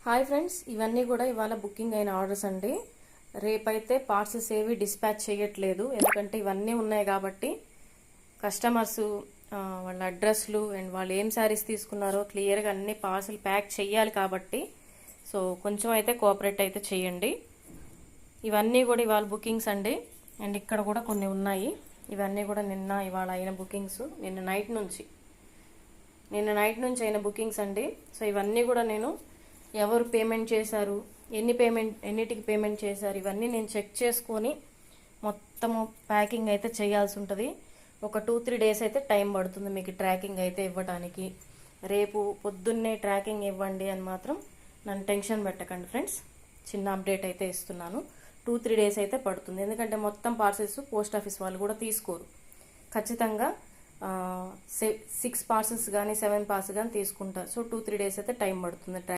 Hi friends, ఇవన్నీ కూడా ఇవాళ బుకింగ్ అయిన ఆర్డర్స్ అండి. రేపైతే పార్సల్స్ ఏవి డిస్పాచ్ చేయట్లేదు, ఎందుకంటే ఇవన్నీ ఉన్నాయి కాబట్టి కస్టమర్స్ వాళ్ళ అడ్రస్లు అండ్ వాళ్ళు ఏం శారీస్ తీసుకున్నారో క్లియర్గా అన్ని పార్సల్ ప్యాక్ చేయాలి కాబట్టి సో కొంచెం అయితే కోఆపరేట్ అయితే చేయండి. ఇవన్నీ కూడా ఇవాళ బుకింగ్స్ అండి. అండ్ ఇక్కడ కూడా కొన్ని ఉన్నాయి. ఇవన్నీ కూడా నిన్న ఇవాళ అయిన బుకింగ్స్, నిన్న నైట్ నుంచి అయిన బుకింగ్స్ అండి. సో ఇవన్నీ కూడా నేను ఎవరు పేమెంట్ చేశారు, ఎన్నిటికి పేమెంట్ చేశారు, ఇవన్నీ నేను చెక్ చేసుకొని మొత్తము ప్యాకింగ్ అయితే చేయాల్సి ఉంటుంది. ఒక 2-3 డేస్ అయితే టైం పడుతుంది మీకు ట్రాకింగ్ అయితే ఇవ్వడానికి. రేపు పొద్దున్నే ట్రాకింగ్ ఇవ్వండి అని మాత్రం నన్ను టెన్షన్ పెట్టకండి ఫ్రెండ్స్. చిన్న అప్డేట్ అయితే ఇస్తున్నాను. 2-3 డేస్ అయితే పడుతుంది, ఎందుకంటే మొత్తం పార్సెల్స్ పోస్ట్ ఆఫీస్ వాళ్ళు కూడా తీసుకోరు. ఖచ్చితంగా 6 పార్సెల్స్ కానీ 7 పార్సెల్స్ కానీ తీసుకుంటారు. సో 2-3 డేస్ అయితే టైం పడుతుంది.